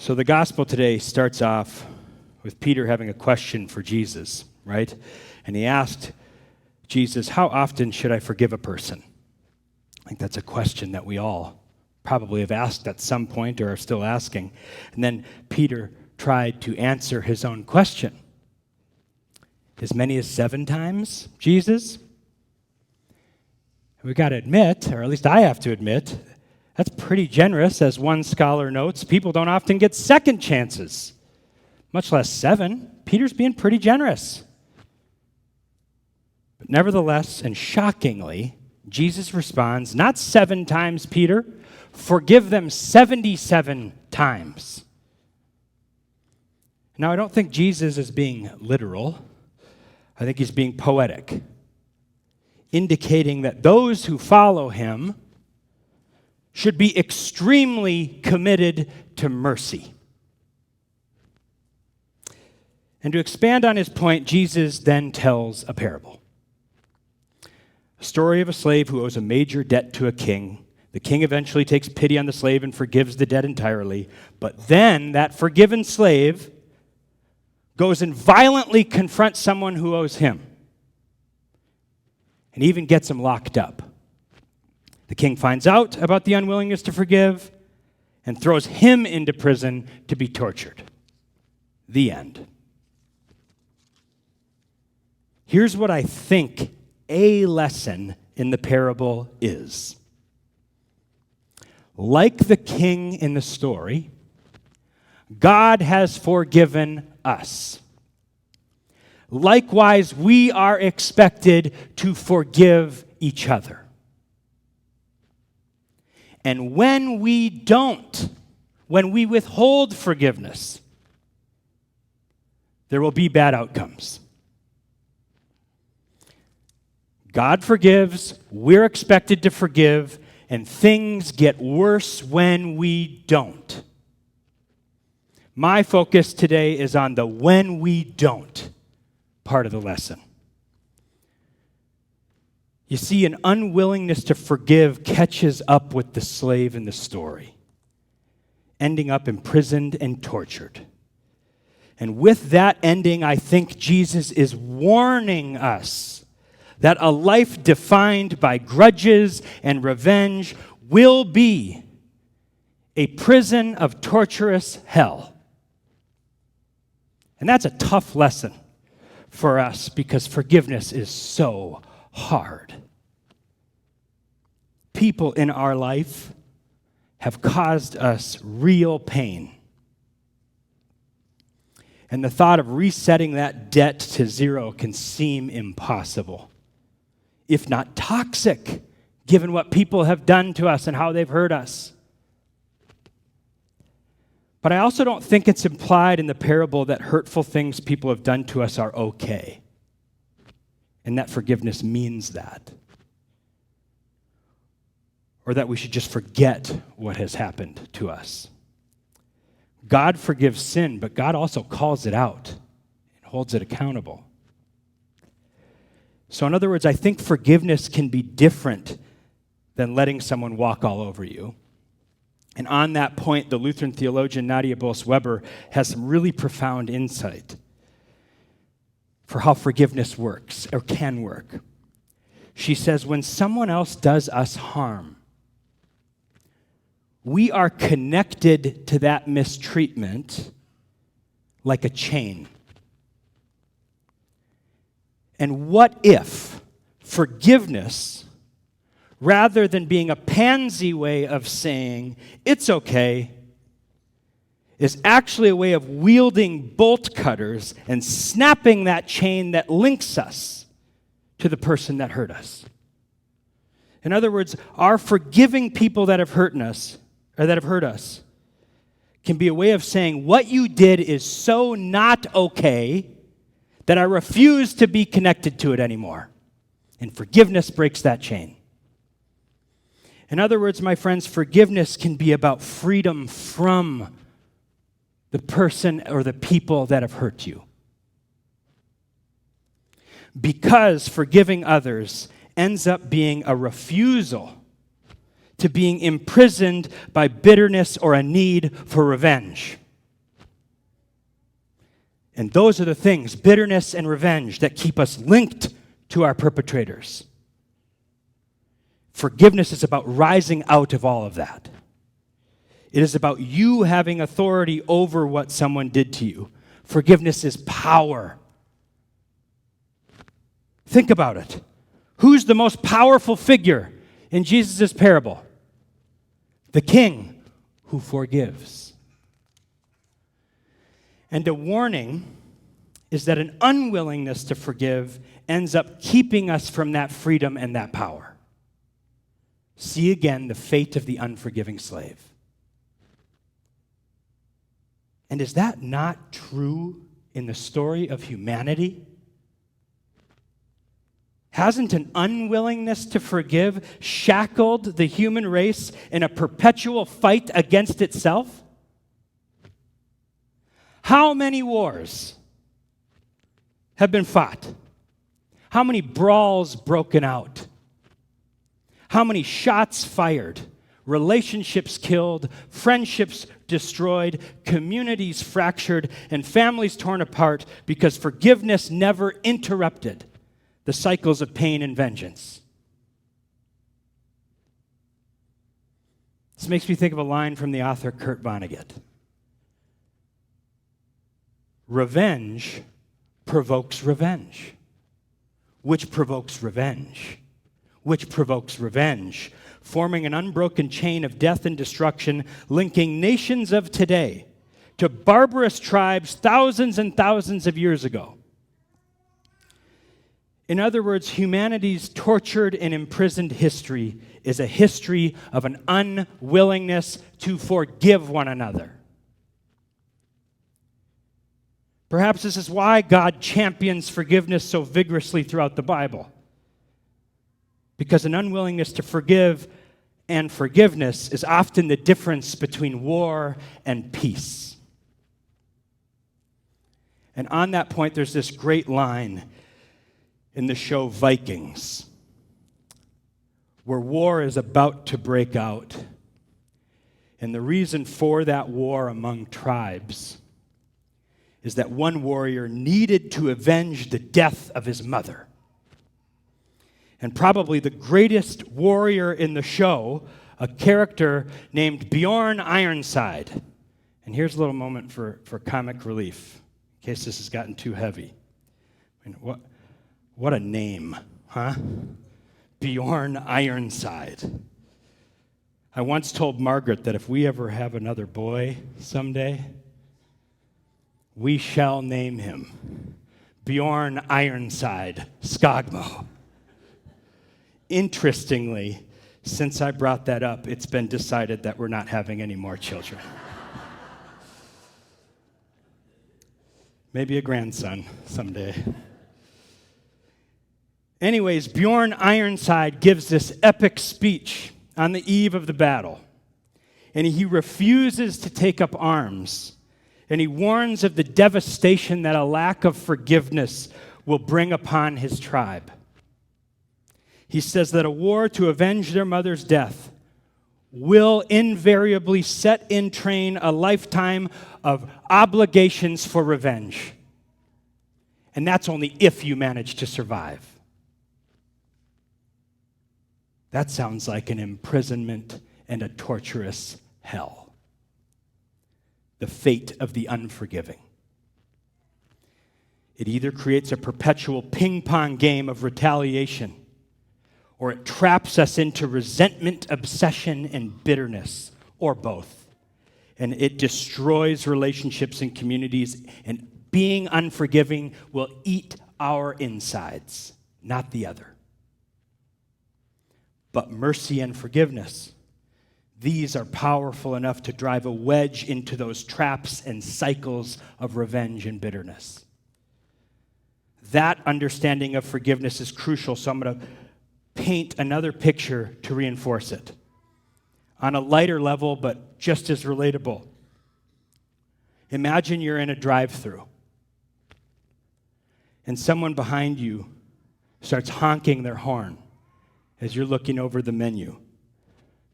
So the gospel today starts off with Peter having a question for Jesus, right? And he asked Jesus, how often should I forgive a person? I think that's a question that we all probably have asked at some point or are still asking. And then Peter tried to answer his own question. As many as 7 times, Jesus? We got to admit, or at least I have to admit, that's pretty generous. As one scholar notes, people don't often get second chances, much less 7. Peter's being pretty generous. But nevertheless, and shockingly, Jesus responds, not 7 times, Peter, forgive them 77 times. Now, I don't think Jesus is being literal. I think he's being poetic, indicating that those who follow him should be extremely committed to mercy. And to expand on his point, Jesus then tells a parable. A story of a slave who owes a major debt to a king. The king eventually takes pity on the slave and forgives the debt entirely. But then that forgiven slave goes and violently confronts someone who owes him, and even gets him locked up. The king finds out about the unwillingness to forgive and throws him into prison to be tortured. The end. Here's what I think a lesson in the parable is. Like the king in the story, God has forgiven us. Likewise, we are expected to forgive each other. And when we don't, when we withhold forgiveness, there will be bad outcomes. God forgives, we're expected to forgive, and things get worse when we don't. My focus today is on the when we don't part of the lesson. You see, an unwillingness to forgive catches up with the slave in the story, ending up imprisoned and tortured. And with that ending, I think Jesus is warning us that a life defined by grudges and revenge will be a prison of torturous hell. And that's a tough lesson for us because forgiveness is so hard. People in our life have caused us real pain. And the thought of resetting that debt to 0 can seem impossible, if not toxic, given what people have done to us and how they've hurt us. But I also don't think it's implied in the parable that hurtful things people have done to us are okay, and that forgiveness means that. Or that we should just forget what has happened to us. God forgives sin, but God also calls it out and holds it accountable. So in other words, I think forgiveness can be different than letting someone walk all over you. And on that point, the Lutheran theologian Nadia Bolz-Weber has some really profound insight for how forgiveness works or can work. She says, when someone else does us harm, we are connected to that mistreatment like a chain. And what if forgiveness, rather than being a pansy way of saying, it's okay, is actually a way of wielding bolt cutters and snapping that chain that links us to the person that hurt us? In other words, our forgiving people that have hurt us, can be a way of saying, what you did is so not okay that I refuse to be connected to it anymore. And forgiveness breaks that chain. In other words, my friends, forgiveness can be about freedom from the person or the people that have hurt you. Because forgiving others ends up being a refusal to being imprisoned by bitterness or a need for revenge. And those are the things, bitterness and revenge, that keep us linked to our perpetrators. Forgiveness is about rising out of all of that. It is about you having authority over what someone did to you. Forgiveness is power. Think about it. Who's the most powerful figure in Jesus' parable? The king who forgives. And a warning is that an unwillingness to forgive ends up keeping us from that freedom and that power. See again the fate of the unforgiving slave. And is that not true in the story of humanity? Hasn't an unwillingness to forgive shackled the human race in a perpetual fight against itself? How many wars have been fought? How many brawls broken out? How many shots fired? Relationships killed, friendships destroyed, communities fractured, and families torn apart because forgiveness never interrupted the cycles of pain and vengeance. This makes me think of a line from the author Kurt Vonnegut. Revenge provokes revenge, which provokes revenge, which provokes revenge, forming an unbroken chain of death and destruction, linking nations of today to barbarous tribes thousands and thousands of years ago. In other words, humanity's tortured and imprisoned history is a history of an unwillingness to forgive one another. Perhaps this is why God champions forgiveness so vigorously throughout the Bible. Because an unwillingness to forgive and forgiveness is often the difference between war and peace. And on that point, there's this great line in the show Vikings, where war is about to break out. And the reason for that war among tribes is that one warrior needed to avenge the death of his mother. And probably the greatest warrior in the show, a character named Bjorn Ironside. And here's a little moment for comic relief, in case this has gotten too heavy. I mean, what a name, huh? Bjorn Ironside. I once told Margaret that if we ever have another boy someday, we shall name him Bjorn Ironside Skogmo. Interestingly, since I brought that up, it's been decided that we're not having any more children. Maybe a grandson someday. Anyways, Bjorn Ironside gives this epic speech on the eve of the battle. And he refuses to take up arms. And he warns of the devastation that a lack of forgiveness will bring upon his tribe. He says that a war to avenge their mother's death will invariably set in train a lifetime of obligations for revenge. And that's only if you manage to survive. That sounds like an imprisonment and a torturous hell. The fate of the unforgiving. It either creates a perpetual ping-pong game of retaliation, or it traps us into resentment, obsession, and bitterness, or both. And it destroys relationships and communities, and being unforgiving will eat our insides, not the other. But mercy and forgiveness, these are powerful enough to drive a wedge into those traps and cycles of revenge and bitterness. That understanding of forgiveness is crucial, so I'm going to paint another picture to reinforce it. On a lighter level, but just as relatable. Imagine you're in a drive-thru, and someone behind you starts honking their horn as you're looking over the menu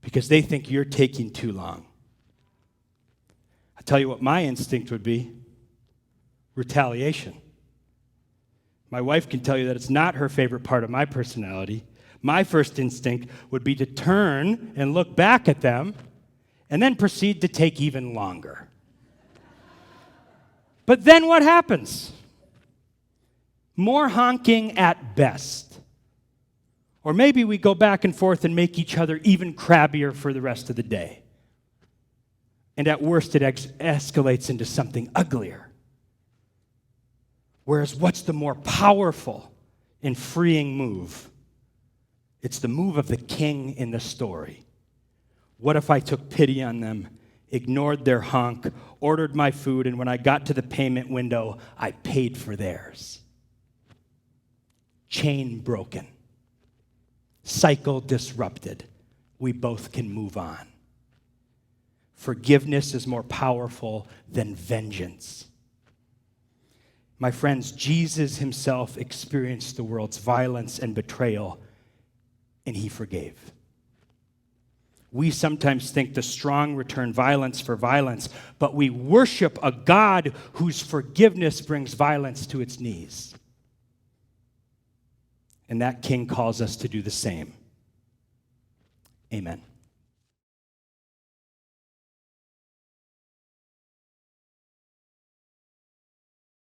because they think you're taking too long. I tell you what my instinct would be. retaliation. My wife can tell you that it's not her favorite part of my personality. My first instinct would be to turn and look back at them and then proceed to take even longer. But then what happens? More honking at best. Or maybe we go back and forth and make each other even crabbier for the rest of the day. And at worst, it escalates into something uglier. Whereas what's the more powerful and freeing move? It's the move of the king in the story. What if I took pity on them, ignored their honk, ordered my food, and when I got to the payment window, I paid for theirs? Chain broken. Cycle disrupted. We both can move on. Forgiveness is more powerful than vengeance. My friends, Jesus himself experienced the world's violence and betrayal, and he forgave. We sometimes think the strong return violence for violence, but we worship a God whose forgiveness brings violence to its knees. And that king calls us to do the same. Amen.